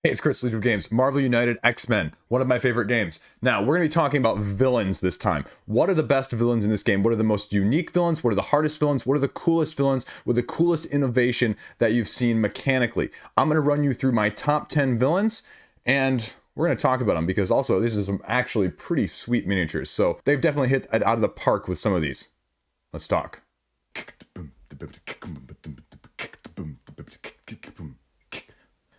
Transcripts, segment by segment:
Hey, it's Chris, Liege of Games. Marvel United X-Men, one of my favorite games. Now, we're going to be talking about villains this time. What are the best villains in this game? What are the most unique villains? What are the hardest villains? What are the coolest villains with the coolest innovation that you've seen mechanically? I'm going to run you through my top 10 villains, and we're going to talk about them because also this is some actually pretty sweet miniatures. So they've definitely hit it out of the park with some of these. Let's talk.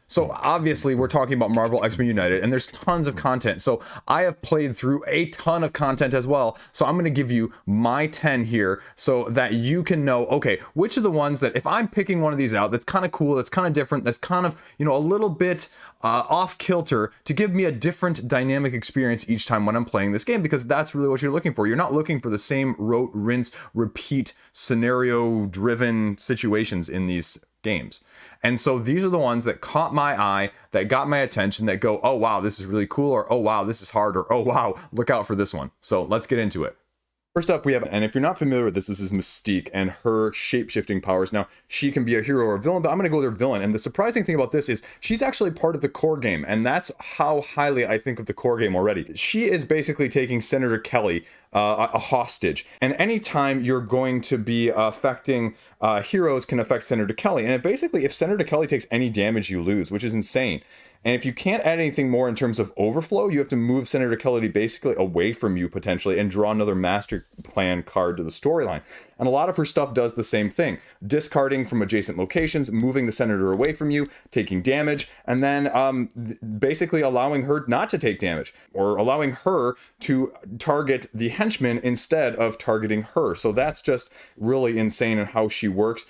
So obviously we're talking about Marvel X-Men United, and there's tons of content. So I have played through a ton of content as well. So I'm going to give you my 10 here so that you can know, okay, which are the ones that if I'm picking one of these out, that's kind of cool, that's kind of different, that's kind of, you know, a little bit off kilter to give me a different dynamic experience each time when I'm playing this game, because that's really what you're looking for. You're not looking for the same rote, rinse, repeat, scenario-driven situations in these games. And so these are the ones that caught my eye, that got my attention, that go, oh wow, this is really cool, or oh wow, this is hard, or oh wow, look out for this one. So let's get into it. First up, we have, and if you're not familiar with this is Mystique and her shape-shifting powers. Now, she can be a hero or a villain, but I'm going to go with her villain. And the surprising thing about this is she's actually part of the core game, and that's how highly I think of the core game already. She is basically taking Senator Kelly, a hostage, and anytime you're going to be affecting heroes can affect Senator Kelly. And it basically, if Senator Kelly takes any damage, you lose, which is insane. And if you can't add anything more in terms of overflow, you have to move Senator Kelly basically away from you potentially and draw another master plan card to the storyline. And a lot of her stuff does the same thing. Discarding from adjacent locations, moving the Senator away from you, taking damage, and then basically allowing her not to take damage, or allowing her to target the henchman instead of targeting her. So that's just really insane in how she works.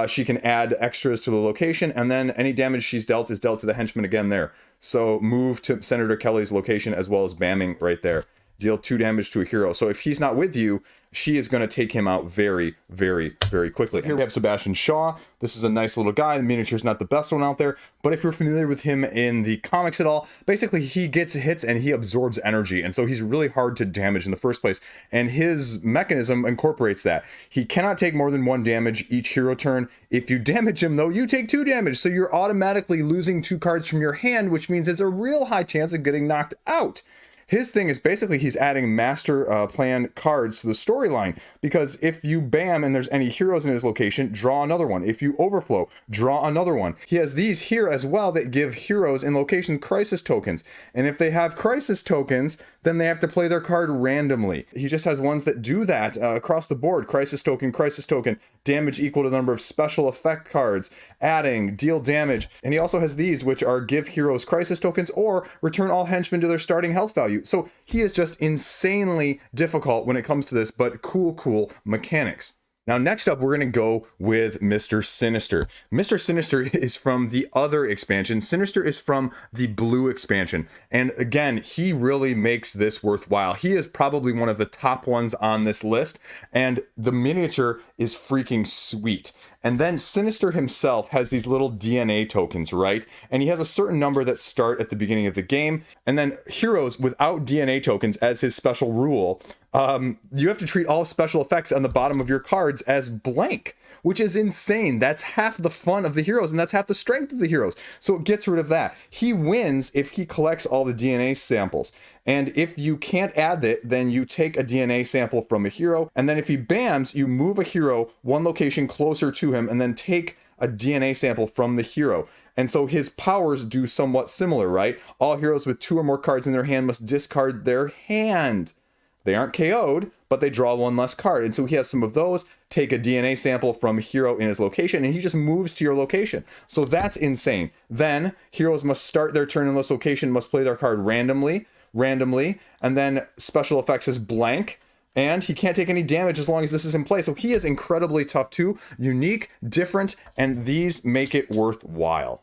She can add extras to the location, and then any damage she's dealt is dealt to the henchman again there. So move to Senator Kelly's location as well as bamming right there. Deal 2 damage to a hero. So if he's not with you, she is going to take him out very, very, very quickly. Here we have Sebastian Shaw. This is a nice little guy. The miniature's not the best one out there, but if you're familiar with him in the comics at all, basically he gets hits and he absorbs energy, and so he's really hard to damage in the first place, and his mechanism incorporates that. He cannot take more than 1 damage each hero turn. If you damage him, though, you take 2 damage, so you're automatically losing 2 cards from your hand, which means it's a real high chance of getting knocked out. His thing is basically he's adding master plan cards to the storyline, because if you bam and there's any heroes in his location, draw another one. If you overflow, draw another one. He has these here as well that give heroes in location crisis tokens, and if they have crisis tokens, then they have to play their card randomly. He just has ones that do that across the board. Crisis token, damage equal to the number of special effect cards, adding, deal damage. And he also has these, which are give heroes crisis tokens or return all henchmen to their starting health value. So he is just insanely difficult when it comes to this, but cool mechanics. Now, next up, we're going to go with Mr. Sinister. Mr. Sinister is from the other expansion. Sinister is from the blue expansion. And again, he really makes this worthwhile. He is probably one of the top ones on this list, and the miniature is freaking sweet. And then Sinister himself has these little DNA tokens, right? And he has a certain number that start at the beginning of the game. And then heroes without DNA tokens as his special rule, you have to treat all special effects on the bottom of your cards as blank, which is insane. That's half the fun of the heroes, and that's half the strength of the heroes. So it gets rid of that. He wins if he collects all the DNA samples. And if you can't add it, then you take a DNA sample from a hero. And then if he bams, you move a hero 1 location closer to him and then take a DNA sample from the hero. And so his powers do somewhat similar, right? All heroes with 2 or more cards in their hand must discard their hand. They aren't KO'd, but they draw 1 less card. And so he has some of those, take a DNA sample from a hero in his location, and he just moves to your location. So that's insane. Then heroes must start their turn in this location, must play their card randomly, and then special effects is blank, and he can't take any damage as long as this is in play. So he is incredibly tough too, unique, different, and these make it worthwhile.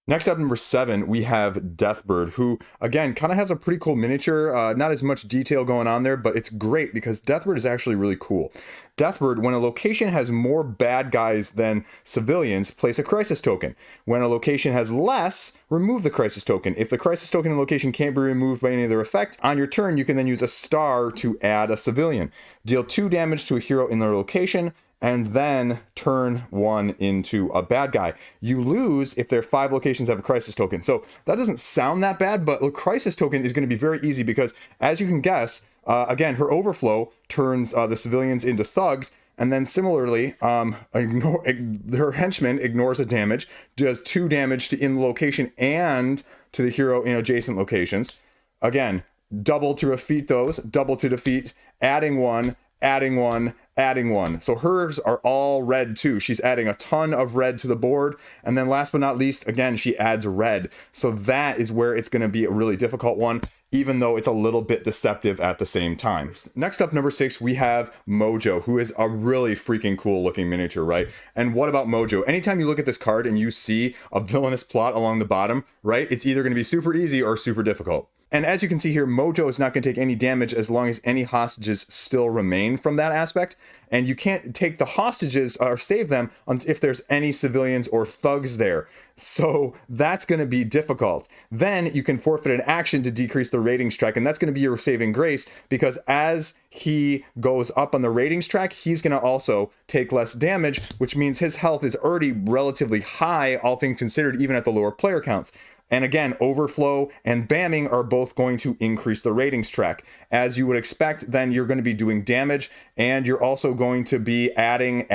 Next up, number 7, we have Deathbird, who, again, kind of has a pretty cool miniature. Not as much detail going on there, but it's great because Deathbird is actually really cool. Deathbird, when a location has more bad guys than civilians, place a crisis token. When a location has less, remove the crisis token. If the crisis token in location can't be removed by any other effect, on your turn, you can then use a star to add a civilian. Deal 2 damage to a hero in their location, and then turn one into a bad guy. You lose if their 5 locations have a crisis token. So that doesn't sound that bad, but a crisis token is going to be very easy because, as you can guess, again, her overflow turns the civilians into thugs. And then similarly, her henchman ignores a damage, does 2 damage to in the location and to the hero in adjacent locations. Again, double to defeat those, double to defeat, adding 1, adding 1, adding 1. So hers are all red too. She's adding a ton of red to the board. And then last but not least, again, she adds red. So that is where it's going to be a really difficult one, even though it's a little bit deceptive at the same time. Next up, number 6, we have Mojo, who is a really freaking cool looking miniature, right? And what about Mojo? Anytime you look at this card and you see a villainous plot along the bottom, right, it's either going to be super easy or super difficult. And as you can see here, Mojo is not going to take any damage as long as any hostages still remain from that aspect. And you can't take the hostages or save them if there's any civilians or thugs there. So that's going to be difficult. Then you can forfeit an action to decrease the ratings track, and that's going to be your saving grace, because as he goes up on the ratings track, he's going to also take less damage, which means his health is already relatively high, all things considered, even at the lower player counts. And again, overflow and bamming are both going to increase the ratings track. As you would expect, then you're going to be doing damage, and you're also going to be adding,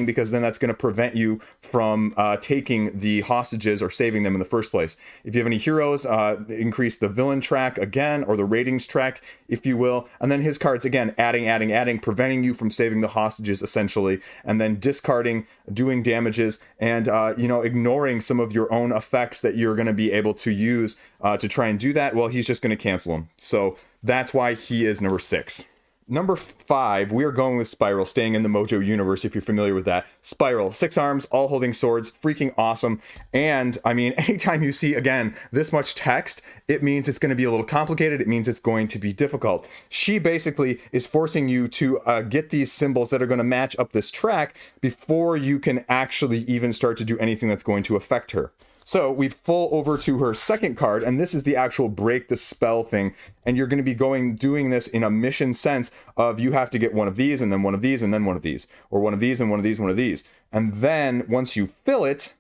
because then that's going to prevent you from taking the hostages or saving them in the first place. If you have any heroes, increase the villain track again, or the ratings track, if you will. And then his cards, again, adding, preventing you from saving the hostages, essentially, and then discarding, doing damages, and ignoring some of your own effects that you're going to be able to use to try and do that. Well, he's just going to cancel them. So that's why he is number 6. Number 5, we are going with Spiral, staying in the Mojo universe, if you're familiar with that. Spiral, 6 arms, all holding swords, freaking awesome. And, I mean, anytime you see, again, this much text, it means it's going to be a little complicated. It means it's going to be difficult. She basically is forcing you to get these symbols that are going to match up this track before you can actually even start to do anything that's going to affect her. So we full over to her second card, and this is the actual break the spell thing. And you're going to be doing this in a mission sense of you have to get one of these, and then one of these, and then one of these, or one of these, and one of these, one of these. And then once you fill it,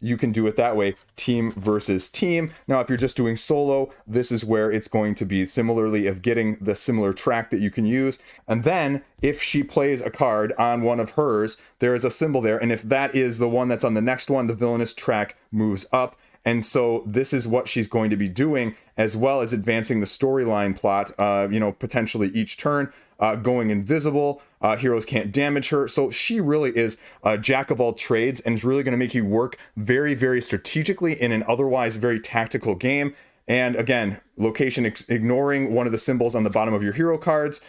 you can do it that way, team versus team. Now, if you're just doing solo, this is where it's going to be similarly of getting the similar track that you can use. And then if she plays a card on one of hers, there is a symbol there. And if that is the one that's on the next one, the villainous track moves up. And so this is what she's going to be doing, as well as advancing the storyline plot, potentially each turn, going invisible. Heroes can't damage her. So she really is a jack of all trades, and is really going to make you work very, very strategically in an otherwise very tactical game. And again, location ignoring one of the symbols on the bottom of your hero cards,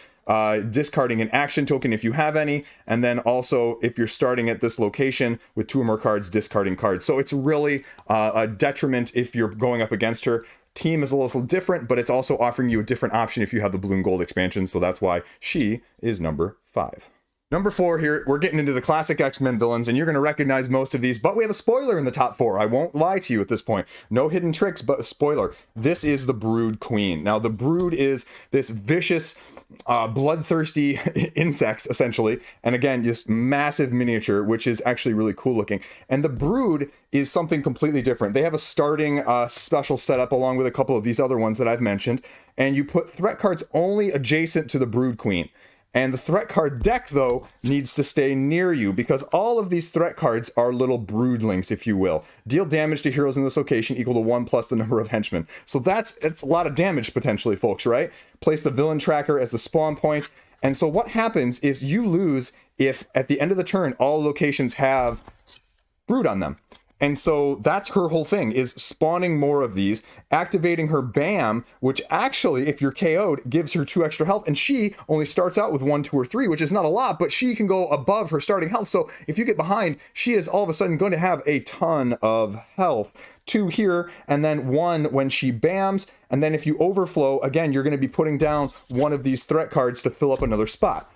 discarding an action token if you have any, and then also if you're starting at this location with 2 or more cards, discarding cards. So it's really a detriment if you're going up against her. Team is a little different, but it's also offering you a different option if you have the blue and gold expansion, so that's why she is number 5. Number 4 here, we're getting into the classic X-Men villains, and you're going to recognize most of these, but we have a spoiler in the top 4. I won't lie to you at this point. No hidden tricks, but a spoiler. This is the Brood Queen. Now, the Brood is this vicious, bloodthirsty insects, essentially. And again, this massive miniature, which is actually really cool looking. And the Brood is something completely different. They have a starting special setup along with a couple of these other ones that I've mentioned. And you put threat cards only adjacent to the Brood Queen. And the threat card deck, though, needs to stay near you, because all of these threat cards are little broodlings, if you will. Deal damage to heroes in this location equal to 1 plus the number of henchmen. So it's a lot of damage, potentially, folks, right? Place the villain tracker as the spawn point. And so what happens is you lose if, at the end of the turn, all locations have brood on them. And so that's her whole thing, is spawning more of these, activating her BAM, which actually, if you're KO'd, gives her 2 extra health. And she only starts out with 1, 2, or 3, which is not a lot, but she can go above her starting health. So if you get behind, she is all of a sudden going to have a ton of health. 2 here, and then 1 when she BAMs. And then if you overflow, again, you're going to be putting down one of these threat cards to fill up another spot.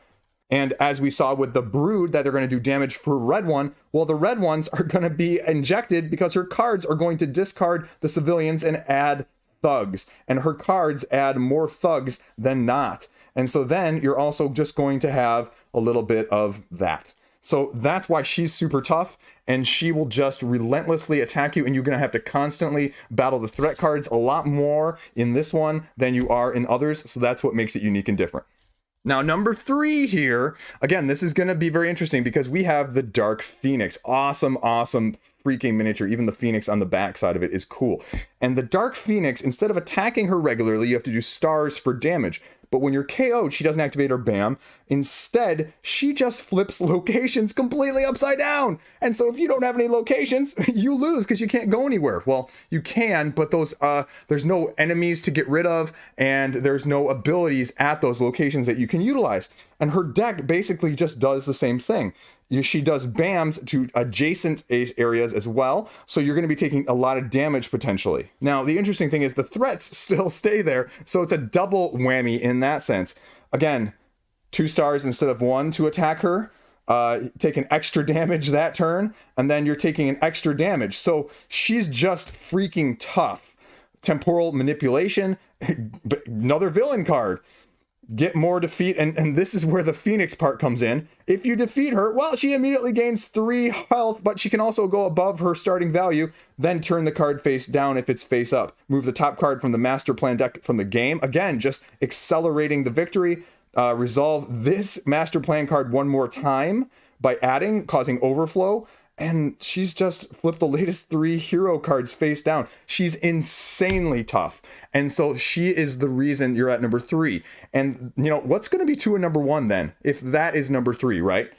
And as we saw with the Brood, that they're going to do damage for red one, well, the red ones are going to be injected because her cards are going to discard the civilians and add thugs. And her cards add more thugs than not. And so then you're also just going to have a little bit of that. So that's why she's super tough, and she will just relentlessly attack you, and you're going to have to constantly battle the threat cards a lot more in this one than you are in others. So that's what makes it unique and different. Now, number 3 here, again, this is going to be very interesting because we have the Dark Phoenix. Awesome, awesome freaking miniature. Even the Phoenix on the back side of it is cool. And the Dark Phoenix, instead of attacking her regularly, you have to do stars for damage. But when you're KO'd, she doesn't activate her BAM. Instead, she just flips locations completely upside down. And so if you don't have any locations, you lose because you can't go anywhere. Well, you can, but those there's no enemies to get rid of, and there's no abilities at those locations that you can utilize. And her deck basically just does the same thing. She does BAMs to adjacent areas as well, so you're going to be taking a lot of damage potentially. Now, the interesting thing is the threats still stay there, so it's a double whammy in that sense. Again, 2 stars instead of 1 to attack her, take an extra damage that turn, and then you're taking an extra damage. So she's just freaking tough. Temporal manipulation, another villain card. Get more defeat, and this is where the Phoenix part comes in. If you defeat her, well, she immediately gains 3 health, but she can also go above her starting value, then turn the card face down if it's face up. Move the top card from the master plan deck from the game. Again, just accelerating the victory. Resolve this master plan card one more time by adding, causing overflow. And she's just flipped the latest 3 hero cards face down. She's insanely tough. And so she is the reason you're at number 3. And, you know, what's going to be 2 and number 1 then? If that is number 3, right?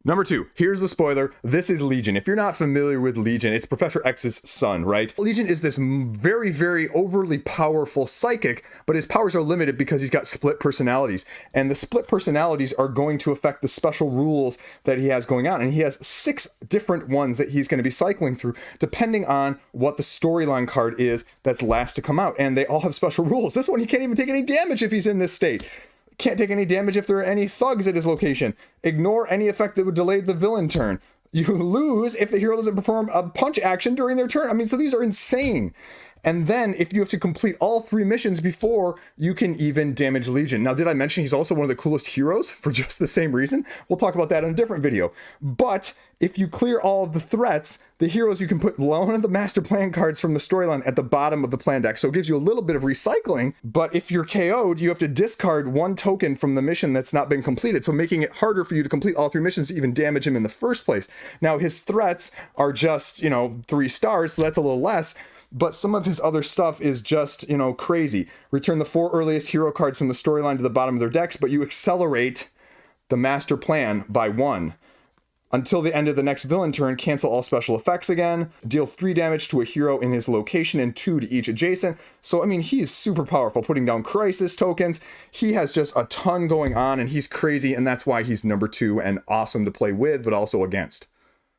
Number 2, here's the spoiler. This is Legion. If you're not familiar with Legion, it's Professor X's son, right? Legion is this very, very overly powerful psychic, but his powers are limited because he's got split personalities. And the split personalities are going to affect the special rules that he has going on. And he has 6 different ones that he's going to be cycling through, depending on what the storyline card is that's last to come out. And they all have special rules. This one, he can't even take any damage if he's in this state. Can't take any damage if there are any thugs at his location. Ignore any effect that would delay the villain turn. You lose if the hero doesn't perform a punch action during their turn. I mean, so these are insane. And then if you have to complete all 3 missions before you can even damage Legion. Now, did I mention he's also one of the coolest heroes for just the same reason? We'll talk about that in a different video. But if you clear all of the threats, the heroes, you can put one of the master plan cards from the storyline at the bottom of the plan deck. So it gives you a little bit of recycling. But if you're KO'd, you have to discard 1 token from the mission that's not been completed. So making it harder for you to complete all 3 missions to even damage him in the first place. Now, his threats are just, 3 stars, so that's a little less. But some of his other stuff is just, crazy. Return the 4 earliest hero cards from the storyline to the bottom of their decks, but you accelerate the master plan by 1. Until the end of the next villain turn, cancel all special effects again. Deal 3 damage to a hero in his location and 2 to each adjacent. So, I mean, he is super powerful, putting down crisis tokens. He has just a ton going on, and he's crazy, and that's why he's number 2 and awesome to play with, but also against.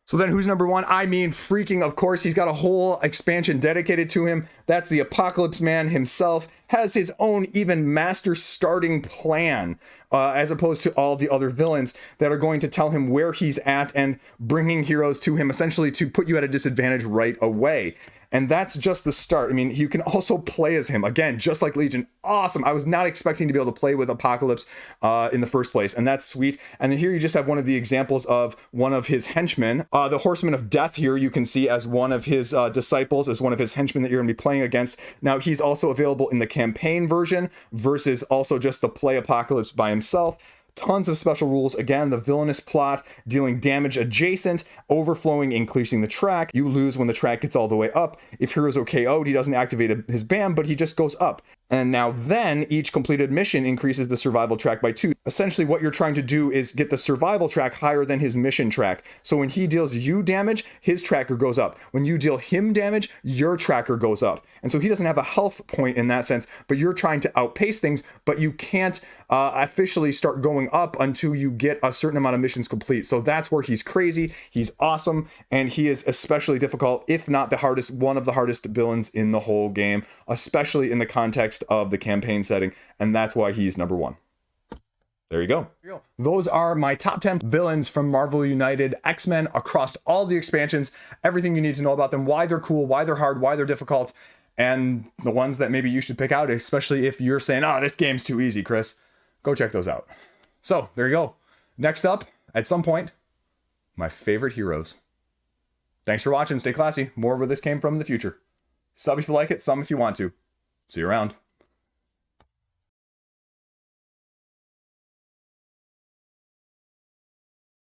So then who's number 1? I mean, freaking, of course, he's got a whole expansion dedicated to him. That's the Apocalypse Man himself, has his own even master starting plan, as opposed to all the other villains that are going to tell him where he's at and bringing heroes to him, essentially to put you at a disadvantage right away. And that's just the start. I mean, you can also play as him. Again, just like Legion. Awesome. I was not expecting to be able to play with Apocalypse in the first place. And that's sweet. And then here you just have one of the examples of one of his henchmen. The Horseman of Death here you can see as one of his disciples, as one of his henchmen that you're going to be playing against. Now, he's also available in the campaign version versus also just the play Apocalypse by himself. Tons of special rules. Again, the villainous plot, dealing damage adjacent, overflowing, increasing the track. You lose when the track gets all the way up. If heroes are KO'd, he doesn't activate his BAM, but he just goes up. And now then, each completed mission increases the survival track by 2. Essentially, what you're trying to do is get the survival track higher than his mission track. So when he deals you damage, his tracker goes up. When you deal him damage, your tracker goes up. And so he doesn't have a health point in that sense, but you're trying to outpace things, but you can't officially start going up until you get a certain amount of missions complete. So that's where he's crazy, he's awesome, and he is especially difficult, if not the hardest, one of the hardest villains in the whole game, especially in the context of the campaign setting, and that's why he's number 1. There you go. Those are my top 10 villains from Marvel United X-Men across all the expansions, everything you need to know about them, why they're cool, why they're hard, why they're difficult, and the ones that maybe you should pick out, especially if you're saying, oh, this game's too easy, Chris. Go check those out. So there you go. Next up, at some point, My favorite heroes. Thanks for watching. Stay classy. More where this came from in the future. Sub if you like it, thumb if you want to. See you around.